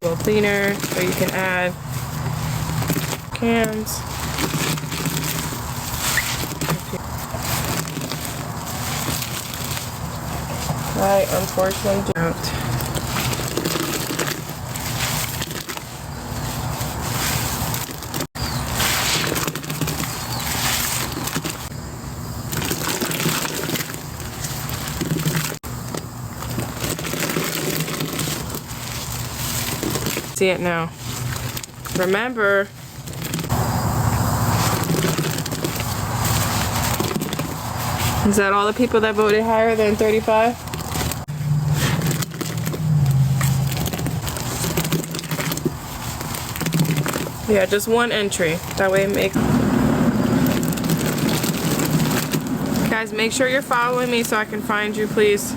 little cleaner so you can add cans. I unfortunately don't. See it now. Remember, is that all the people that voted higher than 35? Yeah, just one entry. That way it makes... Guys, make sure you're following me so I can find you, please.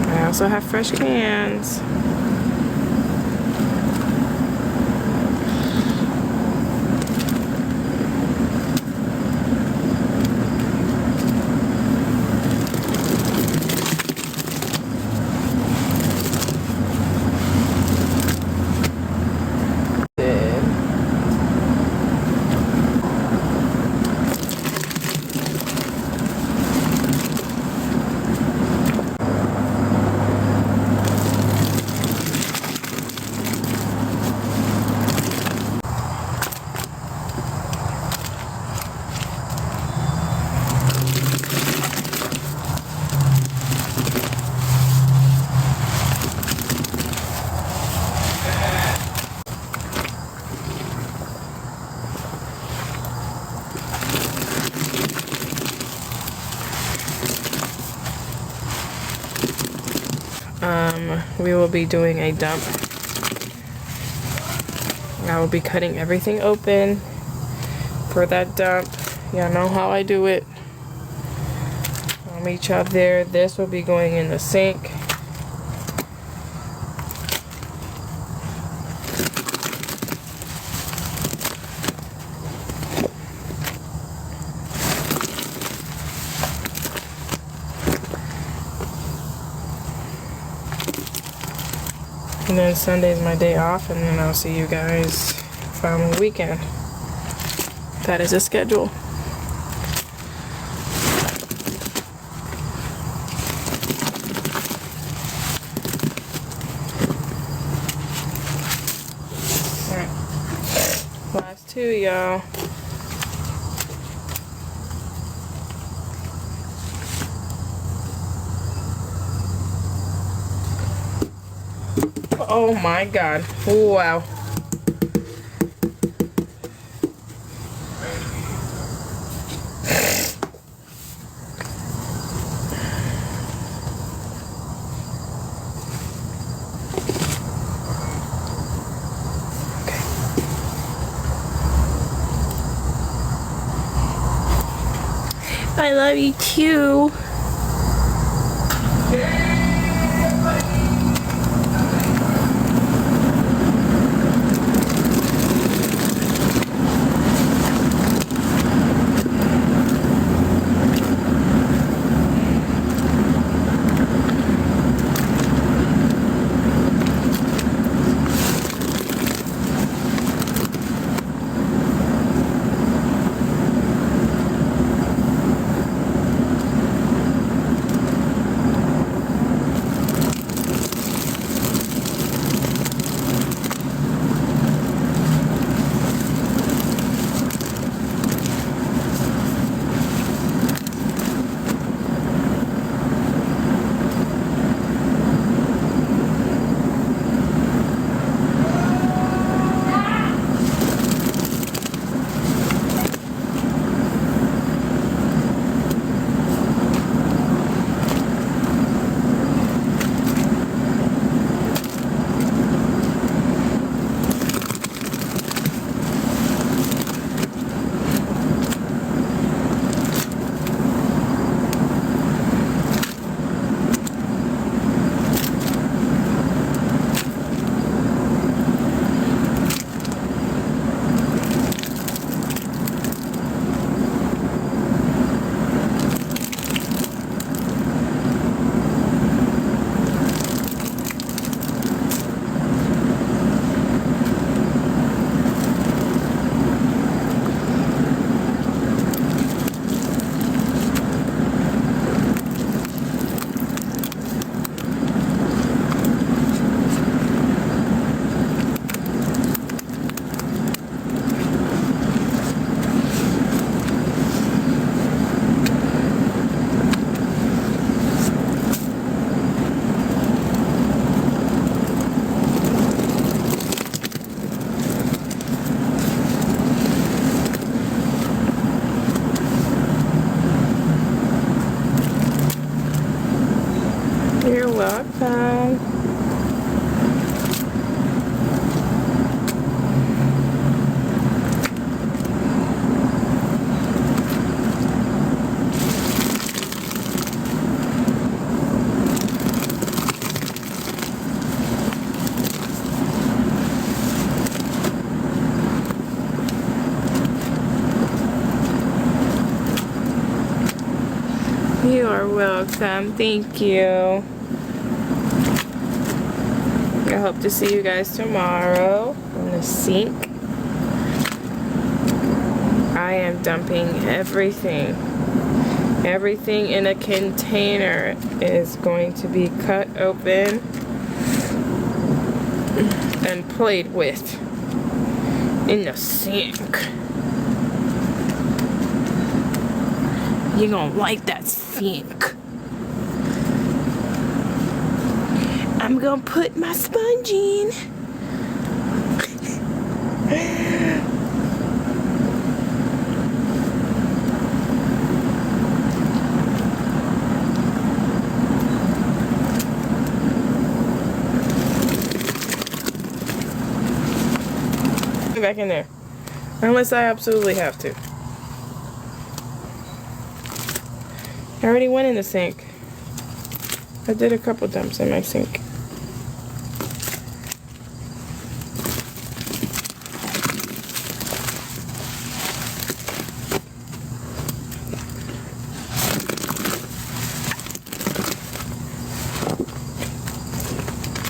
I also have fresh cans. We will be doing a dump. I will be cutting everything open for that dump. Y'all know how I do it. I'll meet y'all there. This will be going in the sink. And then Sunday's my day off, and then I'll see you guys following weekend. That is a schedule. Alright. Last two, y'all. Oh my god. Wow. I love you too. welcome. You are welcome. Thank you. I hope to see you guys tomorrow in the sink. I am dumping everything. Everything in a container is going to be cut open and played with in the sink. You're gonna like that sink. I'm gonna put my sponge in. Back in there. Unless I absolutely have to. I already went in the sink. I did a couple dumps in my sink.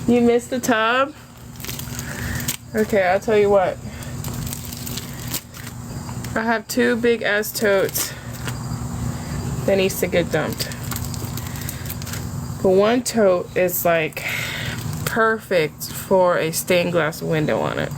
You missed the tub? Okay, I'll tell you what. I have two big ass totes that needs to get dumped. But one tote is like perfect for a stained glass window on it.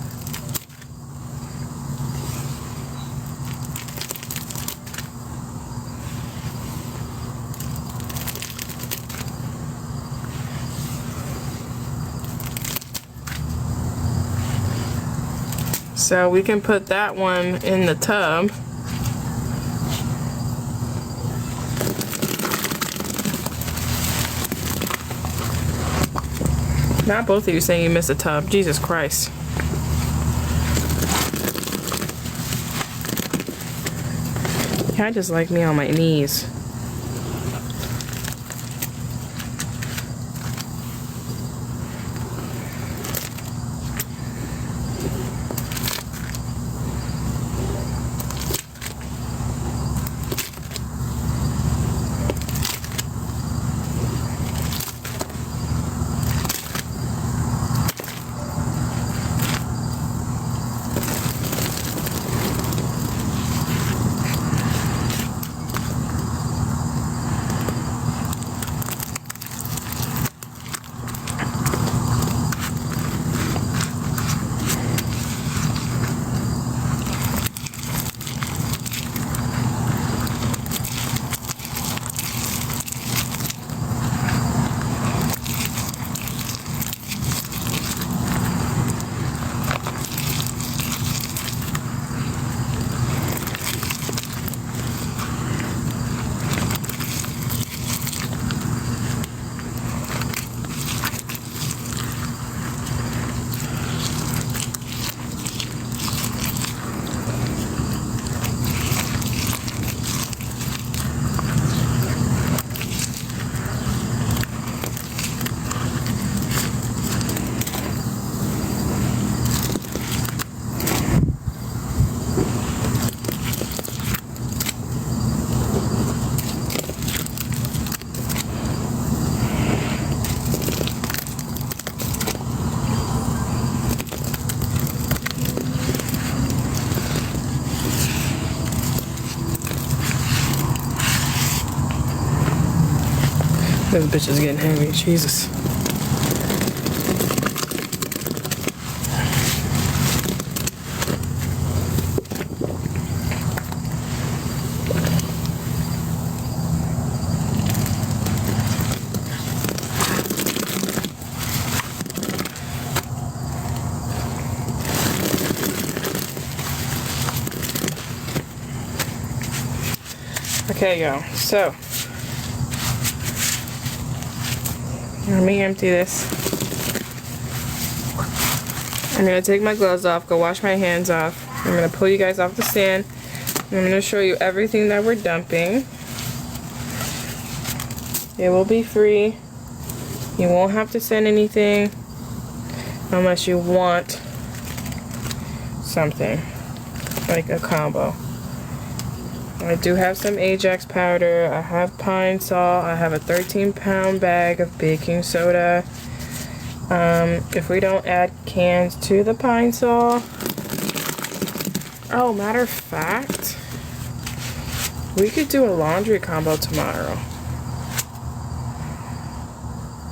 So we can put that one in the tub. Not both of you saying you missed a tub. Jesus Christ. I just like me on my knees. This bitch is getting heavy, Jesus. Okay, y'all, so Let me empty this. I'm gonna take my gloves off, go wash my hands off. I'm gonna pull you guys off the stand. I'm gonna show you everything that we're dumping. It will be free. You won't have to send anything unless you want something like a combo. I do have some Ajax powder. I have pinesol. I have a 13-pound bag of baking soda. If we don't add cans to the pinesol, oh, matter of fact, we could do a laundry combo tomorrow.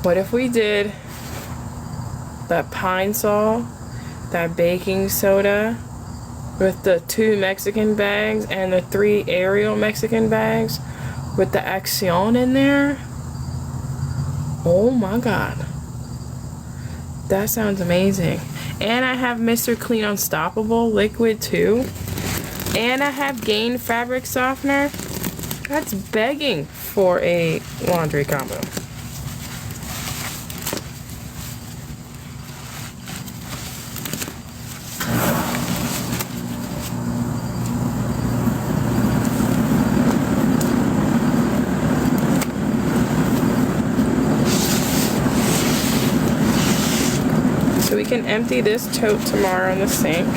What if we did that pinesol, that baking soda, with the 2 Mexican bags and the 3 Ariel Mexican bags with the Action in there? Oh my God. That sounds amazing. And I have Mr. Clean Unstoppable liquid too. And I have Gain fabric softener. That's begging for a laundry combo. So we can empty this tote tomorrow in the sink.